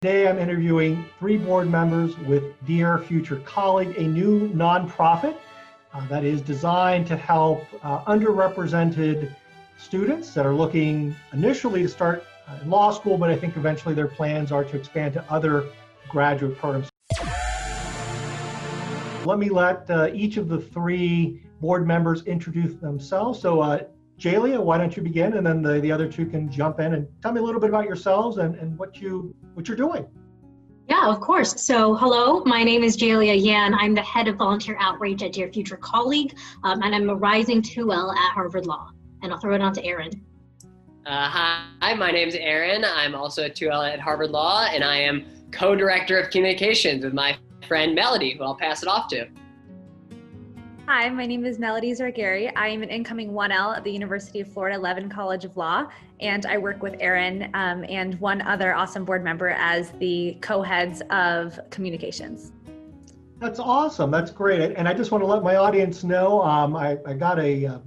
Today I'm interviewing 3 board members with Dear Future Colleague, a new nonprofit that is designed to help underrepresented students that are looking initially to start in law school, but I think eventually their plans are to expand to other graduate programs. Let me let each of the 3 board members introduce themselves. So Jalia, why don't you begin, and then the other 2 can jump in and tell me a little bit about yourselves and what you're doing. Yeah, of course. So hello, my name is Jalia Yan. I'm the head of volunteer outreach at Dear Future Colleague, and I'm a rising 2L at Harvard Law. And I'll throw it on to Aaron. Hi, my name's Aaron. I'm also a 2L at Harvard Law, and I am co-director of communications with my friend Melody, who I'll pass it off to. Hi, my name is Melody Zargari. I am an incoming 1L at the University of Florida Levin College of Law, and I work with Aaron and one other awesome board member as the co-heads of communications. That's awesome. That's great. And I just want to let my audience know, I got a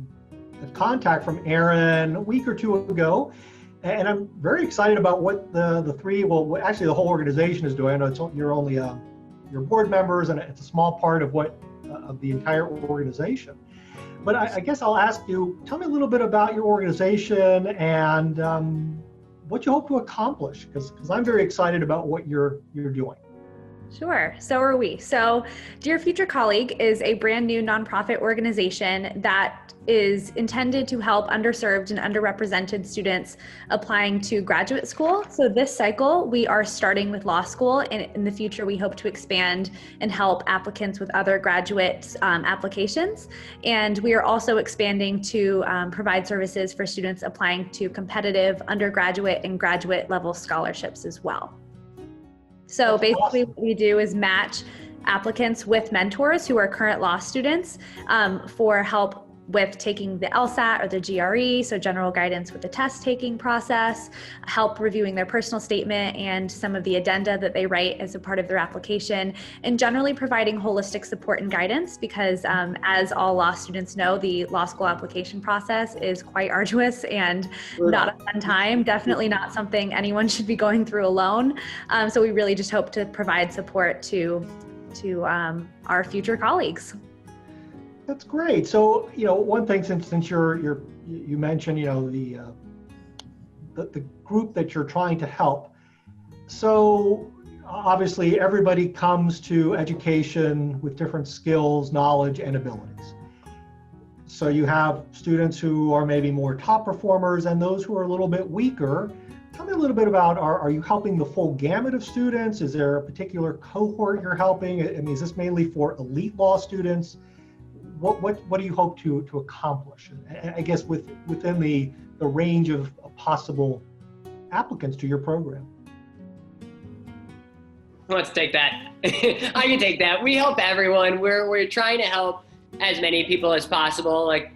contact from Aaron a week or 2 ago, and I'm very excited about what the 3, well, actually the whole organization is doing. I know you're only your board members, and it's a small part of of the entire organization. But I guess I'll ask you, tell me a little bit about your organization and what you hope to accomplish, because I'm very excited about what you're doing. Sure, so are we. So Dear Future Colleague is a brand new nonprofit organization that is intended to help underserved and underrepresented students applying to graduate school. So this cycle, we are starting with law school, and in the future, we hope to expand and help applicants with other graduate applications. And we are also expanding to provide services for students applying to competitive undergraduate and graduate level scholarships as well. So basically what we do is match applicants with mentors who are current law students for help with taking the LSAT or the GRE, so general guidance with the test taking process, help reviewing their personal statement and some of the addenda that they write as a part of their application, and generally providing holistic support and guidance because as all law students know, the law school application process is quite arduous and not a fun time, definitely not something anyone should be going through alone. So we really just hope to provide support to our future colleagues. That's great. So, one thing since you mentioned, the group that you're trying to help. So obviously everybody comes to education with different skills, knowledge, and abilities. So you have students who are maybe more top performers and those who are a little bit weaker. Tell me a little bit about, are you helping the full gamut of students? Is there a particular cohort you're helping? I mean, is this mainly for elite law students? What do you hope to accomplish? And I guess within the range of possible applicants to your program. Let's take that. I can take that. We help everyone. We're trying to help as many people as possible. Like,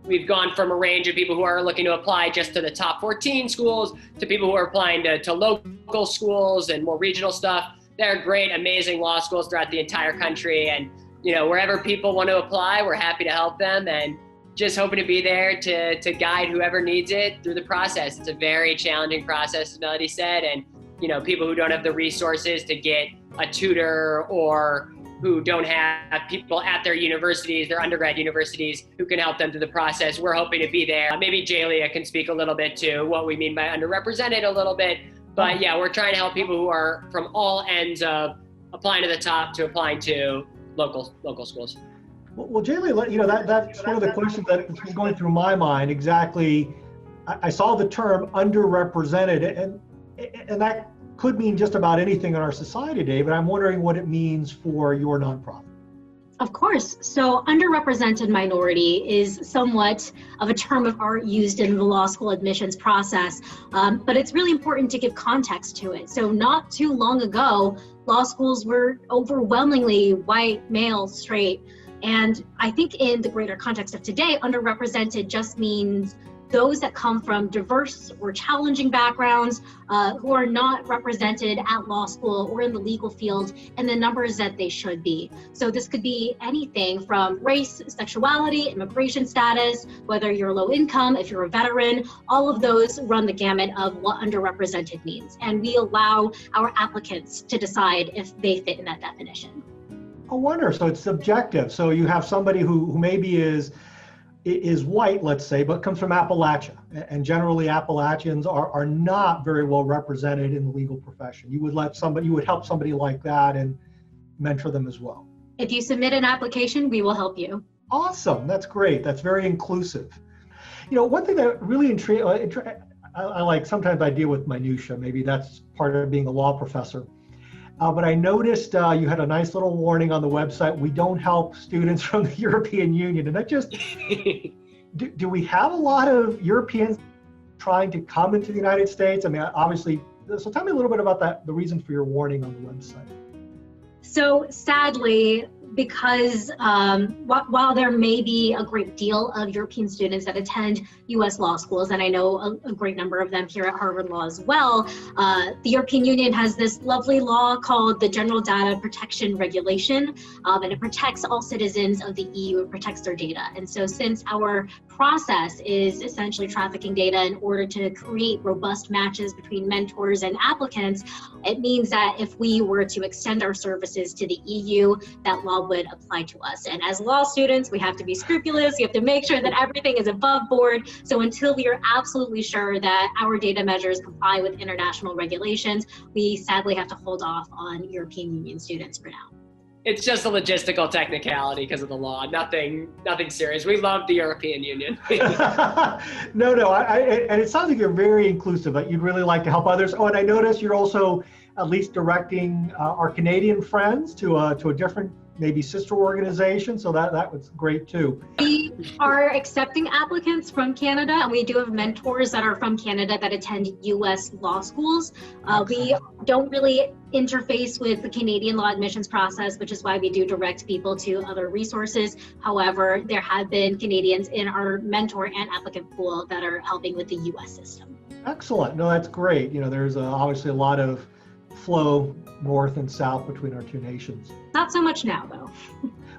we've gone from a range of people who are looking to apply just to the top 14 schools to people who are applying to local schools and more regional stuff. They're great, amazing law schools throughout the entire country, and wherever people want to apply, we're happy to help them, and just hoping to be there to guide whoever needs it through the process. It's a very challenging process, as Melody said, and people who don't have the resources to get a tutor or who don't have people at their universities, their undergrad universities, who can help them through the process. We're hoping to be there. Maybe Jalia can speak a little bit to what we mean by underrepresented a little bit, but yeah, we're trying to help people who are from all ends of applying to the top to applying to local schools. Well, Jalia, that's one of the questions that's been going through my mind. Exactly, I saw the term underrepresented, and that could mean just about anything in our society today, but I'm wondering what it means for your nonprofit. Of course. So underrepresented minority is somewhat of a term of art used in the law school admissions process, but it's really important to give context to it. So not too long ago, law schools were overwhelmingly white, male, straight. And I think in the greater context of today, underrepresented just means those that come from diverse or challenging backgrounds, who are not represented at law school or in the legal field in the numbers that they should be. So this could be anything from race, sexuality, immigration status, whether you're low income, if you're a veteran, all of those run the gamut of what underrepresented means. And we allow our applicants to decide if they fit in that definition. I wonder, so it's subjective. So you have somebody who maybe is white, let's say, but comes from Appalachia. And generally Appalachians are not very well represented in the legal profession. You would help somebody like that and mentor them as well. If you submit an application, we will help you. Awesome, that's great. That's very inclusive. You know, one thing that really intrigued, I like, sometimes I deal with minutia, maybe that's part of being a law professor. But I noticed you had a nice little warning on the website. We don't help students from the European Union. And that just, do we have a lot of Europeans trying to come into the United States? I mean, obviously, so tell me a little bit about that, the reason for your warning on the website. So sadly, because while there may be a great deal of European students that attend U.S. law schools, and I know a great number of them here at Harvard Law as well, the European Union has this lovely law called the General Data Protection Regulation, and it protects all citizens of the EU. It protects their data. And so since our process is essentially trafficking data in order to create robust matches between mentors and applicants, it means that if we were to extend our services to the EU, that law would apply to us. And as law students, we have to be scrupulous. You have to make sure that everything is above board. So until we are absolutely sure that our data measures comply with international regulations, we sadly have to hold off on European Union students for now. It's just a logistical technicality because of the law. Nothing serious. We love the European Union. No, and it sounds like you're very inclusive. Like you'd really like to help others. Oh, and I noticed you're also at least directing our Canadian friends to a different, maybe sister organization. So that was great too. We are accepting applicants from Canada, and we do have mentors that are from Canada that attend U.S. law schools. We don't really interface with the Canadian law admissions process, which is why we do direct people to other resources. However, there have been Canadians in our mentor and applicant pool that are helping with the U.S. system. Excellent. No, that's great. You know, there's obviously a lot of flow north and south between our two nations. Not so much now, though.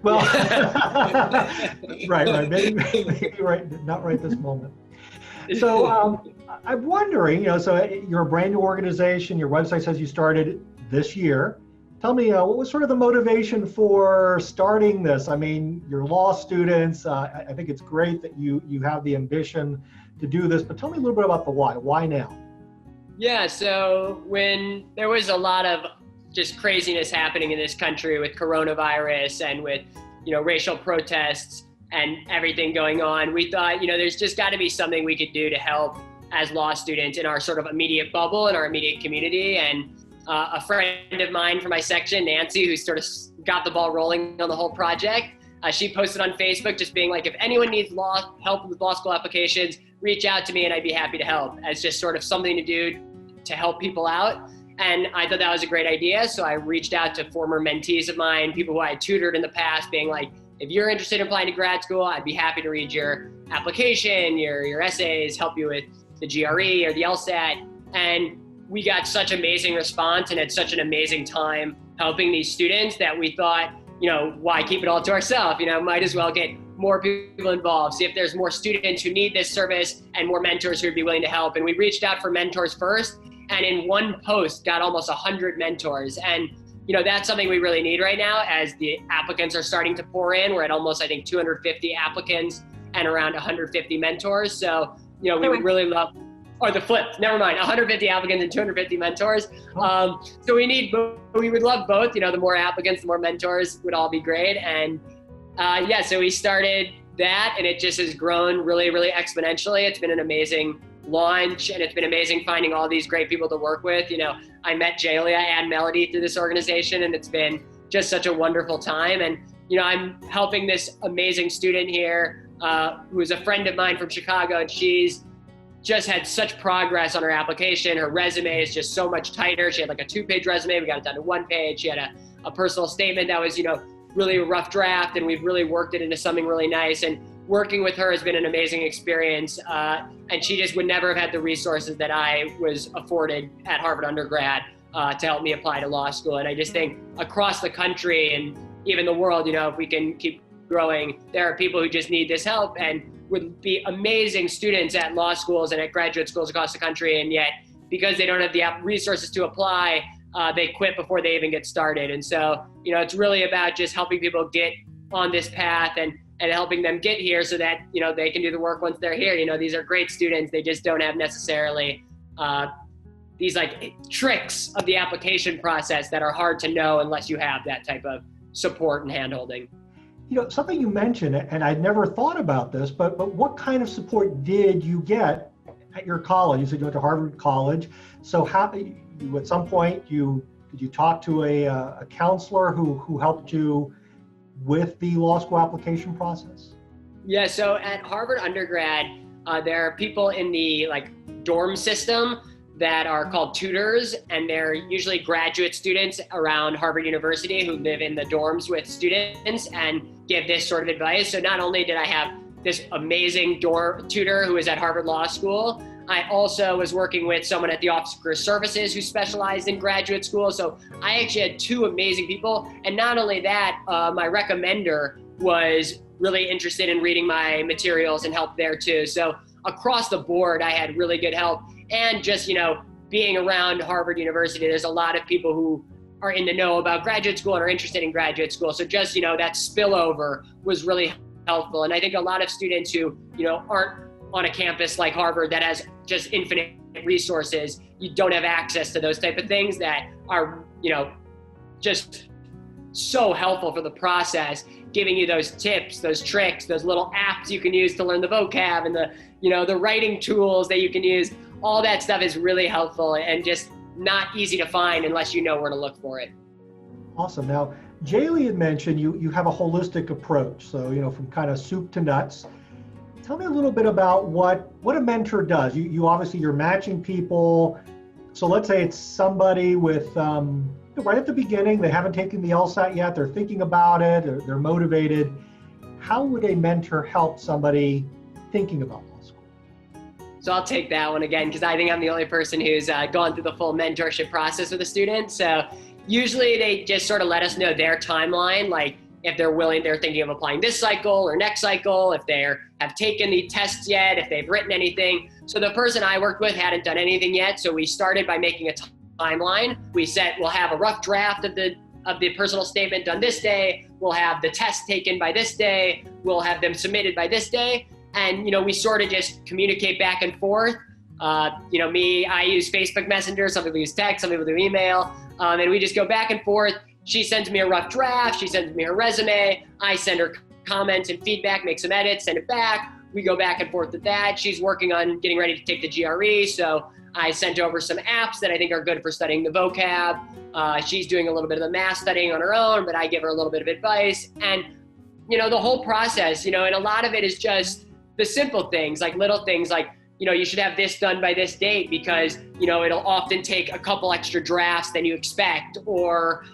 Well, right. Maybe right, not right this moment. So I'm wondering, you know, so you're a brand new organization. Your website says you started this year. Tell me, what was sort of the motivation for starting this? I mean, you're law students. I think it's great that you have the ambition to do this, but tell me a little bit about the why. Why now? Yeah, so when there was a lot of just craziness happening in this country with coronavirus and with, you know, racial protests and everything going on, we thought, you know, there's just got to be something we could do to help as law students in our sort of immediate bubble, in our immediate community. And a friend of mine from my section, Nancy, who sort of got the ball rolling on the whole project, she posted on Facebook just being like, if anyone needs help with law school applications, reach out to me and I'd be happy to help, as just sort of something to do to help people out. And I thought that was a great idea. So I reached out to former mentees of mine, people who I had tutored in the past, being like, if you're interested in applying to grad school, I'd be happy to read your application, your essays, help you with the GRE or the LSAT. And we got such amazing response and had such an amazing time helping these students that we thought, you know, why keep it all to ourselves? You know, might as well get more people involved, see if there's more students who need this service and more mentors who would be willing to help. And we reached out for mentors first, and in one post got almost 100 mentors. And, you know, that's something we really need right now as the applicants are starting to pour in. We're at almost, I think, 250 applicants and around 150 mentors. So, you know, we would really love, or the flip, never mind, 150 applicants and 250 mentors. So we would love both. You know, the more applicants, the more mentors would all be great. And yeah, so we started that, and it just has grown really, really exponentially. It's been an amazing launch, and it's been amazing finding all these great people to work with. You know, I met Jalia and Melody through this organization, and it's been just such a wonderful time. And, you know, I'm helping this amazing student here who's a friend of mine from Chicago, and she's just had such progress on her application. Her resume is just so much tighter. She had like a 2-page resume. We got it down to 1 page. She had a personal statement that was, you know, really a rough draft, and we've really worked it into something really nice. And working with her has been an amazing experience. And she just would never have had the resources that I was afforded at Harvard undergrad to help me apply to law school. And I just think across the country and even the world, if we can keep growing, there are people who just need this help and would be amazing students at law schools and at graduate schools across the country. And yet, because they don't have the resources to apply, they quit before they even get started. And so, it's really about just helping people get on this path and helping them get here so that, they can do the work once they're here. These are great students. They just don't have necessarily these like tricks of the application process that are hard to know unless you have that type of support and handholding. Something you mentioned, and I'd never thought about this, but what kind of support did you get at your college? You said you went to Harvard College. So at some point, did you talk to a counselor who helped you with the law school application process? Yeah, so at Harvard undergrad, there are people in the dorm system that are called tutors, and they're usually graduate students around Harvard University who live in the dorms with students and give this sort of advice. So not only did I have this amazing dorm tutor who was at Harvard Law School, I also was working with someone at the Office of Career Services who specialized in graduate school. So I actually had two amazing people. And not only that, my recommender was really interested in reading my materials and helped there too. So across the board, I had really good help. And just, being around Harvard University, there's a lot of people who are in the know about graduate school and are interested in graduate school. So just, that spillover was really helpful. And I think a lot of students who, aren't on a campus like Harvard that has just infinite resources, you don't have access to those type of things that are, just so helpful for the process, giving you those tips, those tricks, those little apps you can use to learn the vocab and the writing tools that you can use. All that stuff is really helpful and just not easy to find unless you know where to look for it. Awesome. Now, Jaylee had mentioned you have a holistic approach. So, from kind of soup to nuts. Tell me a little bit about what a mentor does. You obviously, you're matching people. So let's say it's somebody with, right at the beginning, they haven't taken the LSAT yet, they're thinking about it, or they're motivated. How would a mentor help somebody thinking about law school? So I'll take that one again, because I think I'm the only person who's gone through the full mentorship process with a student. So usually they just sort of let us know their timeline, like if they're willing, they're thinking of applying this cycle or next cycle, if they have taken the tests yet, if they've written anything. So the person I worked with hadn't done anything yet. So we started by making a timeline. We said we'll have a rough draft of the personal statement done this day. We'll have the test taken by this day. We'll have them submitted by this day. And, we sort of just communicate back and forth. I use Facebook Messenger. Some people use text, some people do email. And we just go back and forth. She sends me a rough draft. She sends me her resume. I send her comments and feedback, make some edits, send it back. We go back and forth with that. She's working on getting ready to take the GRE. So I sent over some apps that I think are good for studying the vocab. She's doing a little bit of the math studying on her own, but I give her a little bit of advice. And, the whole process, and a lot of it is just the simple things, like little things like, you should have this done by this date because, it'll often take a couple extra drafts than you expect, or,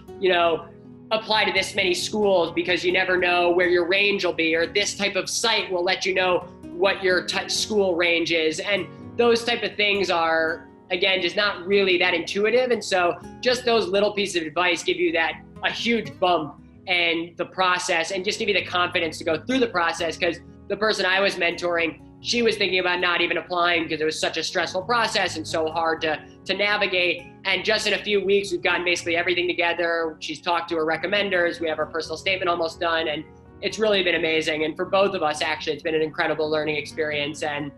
apply to this many schools because you never know where your range will be, or this type of site will let you know what your school range is. And those type of things are, again, just not really that intuitive. And so just those little pieces of advice give you a huge bump in the process and just give you the confidence to go through the process. Because the person I was mentoring, she was thinking about not even applying because it was such a stressful process and so hard to navigate. And just in a few weeks, we've gotten basically everything together. She's talked to her recommenders. We have our personal statement almost done. And it's really been amazing. And for both of us, actually, it's been an incredible learning experience and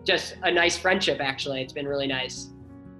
just a nice friendship, actually. It's been really nice.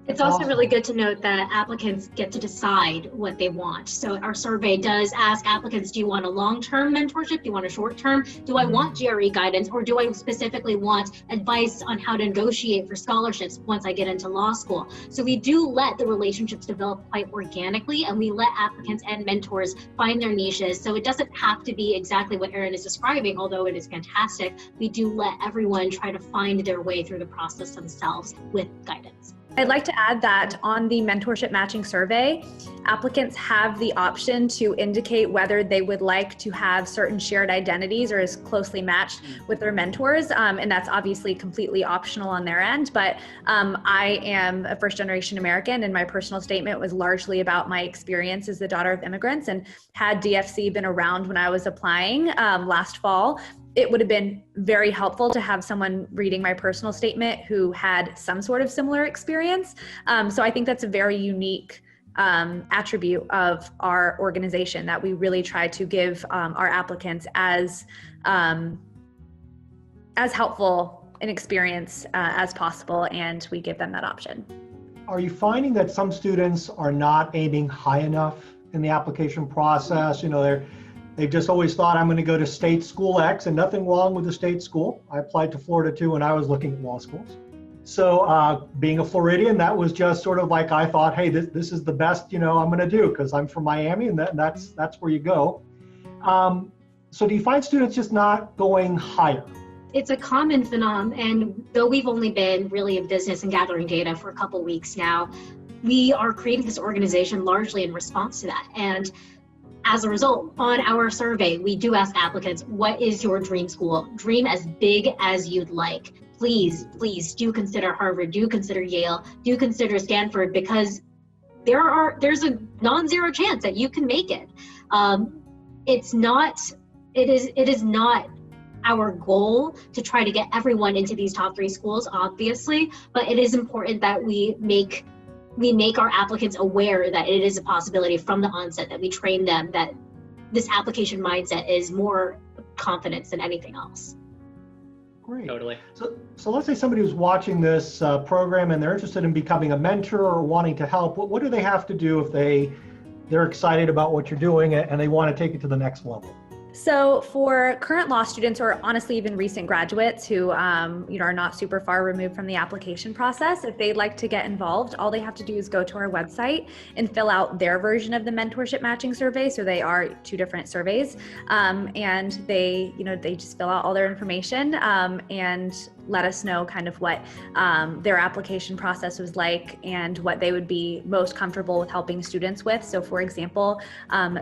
It's also really good to note that applicants get to decide what they want. So our survey does ask applicants, do you want a long-term mentorship? Do you want a short-term? Do I want GRE guidance, or do I specifically want advice on how to negotiate for scholarships once I get into law school? So we do let the relationships develop quite organically, and we let applicants and mentors find their niches. So it doesn't have to be exactly what Erin is describing, although it is fantastic. We do let everyone try to find their way through the process themselves with guidance. I'd like to add that on the mentorship matching survey, applicants have the option to indicate whether they would like to have certain shared identities or is closely matched with their mentors. And that's obviously completely optional on their end. But I am a first-generation American, and my personal statement was largely about my experience as the daughter of immigrants. And had DFC been around when I was applying last fall, it would have been very helpful to have someone reading my personal statement who had some sort of similar experience. So I think that's a very unique attribute of our organization, that we really try to give our applicants as helpful an experience as possible, and we give them that option. Are you finding that some students are not aiming high enough in the application process? You know, they've just always thought, I'm going to go to state school X, and nothing wrong with the state school. I applied to Florida too when I was looking at law schools. So being a Floridian, that was just sort of like, I thought, hey, this is the best, you know, I'm going to do, because I'm from Miami, and that's where you go. So do you find students just not going higher? It's a common phenomenon, and though we've only been really in business and gathering data for a couple of weeks now, we are creating this organization largely in response to that. And as a result, on our survey, we do ask applicants, what is your dream school? Dream as big as you'd like. Please, please do consider Harvard, do consider Yale, do consider Stanford, because there's a non-zero chance that you can make it. It is not our goal to try to get everyone into these top 3 schools, obviously, but it is important that we make our applicants aware that it is a possibility from the onset, that we train them that this application mindset is more confidence than anything else. Great. Totally. So let's say somebody who's watching this program and they're interested in becoming a mentor or wanting to help. What do they have to do if they're excited about what you're doing and they want to take it to the next level? So for current law students, or honestly even recent graduates who are not super far removed from the application process, if they'd like to get involved, all they have to do is go to our website and fill out their version of the mentorship matching survey. So they are 2 different surveys, and they just fill out all their information and let us know kind of what their application process was like and what they would be most comfortable with helping students with. So for example,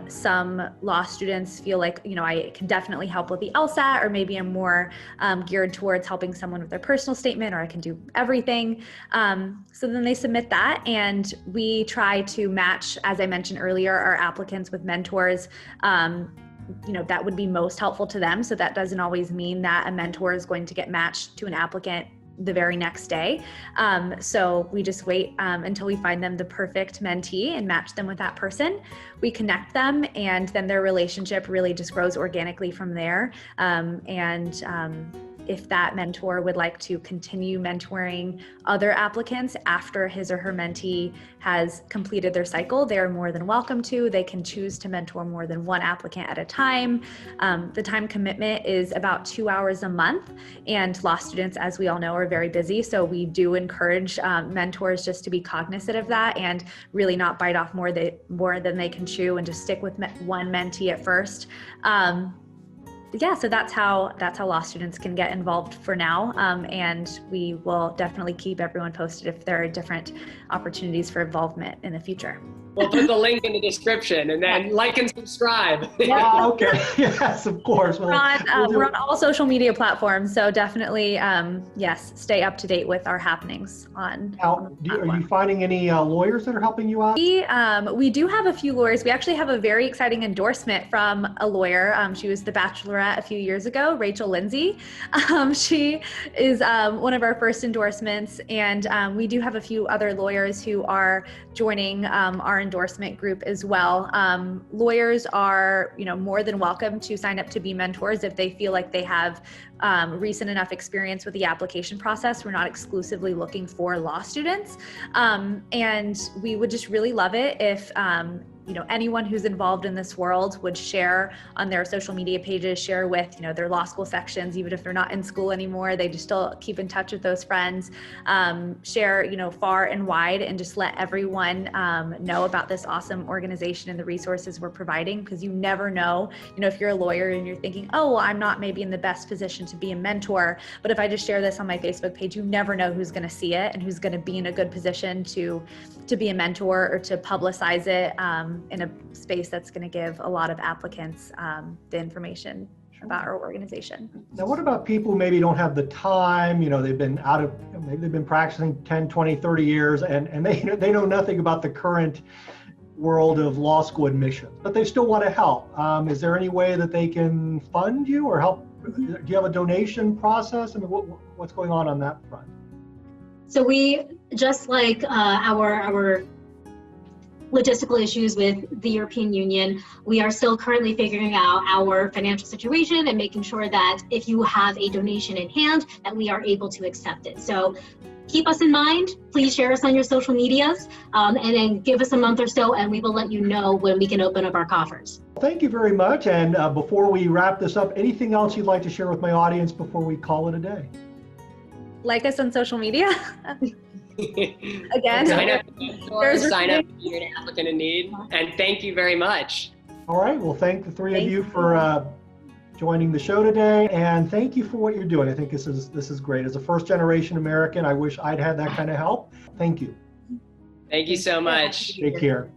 some law students feel like, I can definitely help with the LSAT, or maybe I'm more geared towards helping someone with their personal statement, or I can do everything. So then they submit that, and we try to match, as I mentioned earlier, our applicants with mentors that would be most helpful to them. So that doesn't always mean that a mentor is going to get matched to an applicant the very next day. So we just wait until we find them the perfect mentee and match them with that person. We connect them, and then their relationship really just grows organically from there. If that mentor would like to continue mentoring other applicants after his or her mentee has completed their cycle, they are more than welcome to. They can choose to mentor more than one applicant at a time. The time commitment is about 2 hours a month, and law students, as we all know, are very busy. So we do encourage mentors just to be cognizant of that and really not bite off more than they can chew, and just stick with one mentee at first. So that's how law students can get involved for now, and we will definitely keep everyone posted if there are different opportunities for involvement in the future. We'll put the link in the description, and then like and subscribe. Yeah, okay. Yes, of course. We're on all social media platforms, so definitely, yes, stay up to date with our happenings on. Now, are you finding any lawyers that are helping you out? We do have a few lawyers. We actually have a very exciting endorsement from a lawyer. She was the Bachelorette a few years ago, Rachel Lindsay. She is one of our first endorsements, and we do have a few other lawyers who are joining our endorsement group as well. Lawyers are, more than welcome to sign up to be mentors if they feel like they have recent enough experience with the application process. We're not exclusively looking for law students, and we would just really love it if anyone who's involved in this world would share on their social media pages, share with, their law school sections, even if they're not in school anymore, they just still keep in touch with those friends, share, far and wide, and just let everyone know about this awesome organization and the resources we're providing, because you never know, if you're a lawyer and you're thinking, oh, well, I'm not maybe in the best position to be a mentor, but if I just share this on my Facebook page, you never know who's going to see it and who's going to be in a good position to be a mentor or to publicize it in a space that's going to give a lot of applicants the information about our organization. Now, what about people who maybe don't have the time, they've been maybe they've been practicing 10, 20, 30 years and they know nothing about the current world of law school admissions, but they still want to help. Is there any way that they can fund you or help? Do you have a donation process? I mean, what's going on that front? So we, just like our logistical issues with the European Union, we are still currently figuring out our financial situation and making sure that if you have a donation in hand, that we are able to accept it. So keep us in mind. Please share us on your social medias, and then give us a month or so, and we will let you know when we can open up our coffers. Thank you very much. And before we wrap this up, anything else you'd like to share with my audience before we call it a day? Like us on social media. Again, sign up if you're an applicant in need, and thank you very much. All right, well, thank the three of you for joining the show today, and thank you for what you're doing. I think this is great. As a first-generation American, I wish I'd had that kind of help. Thank you. Thank you so much. Take care.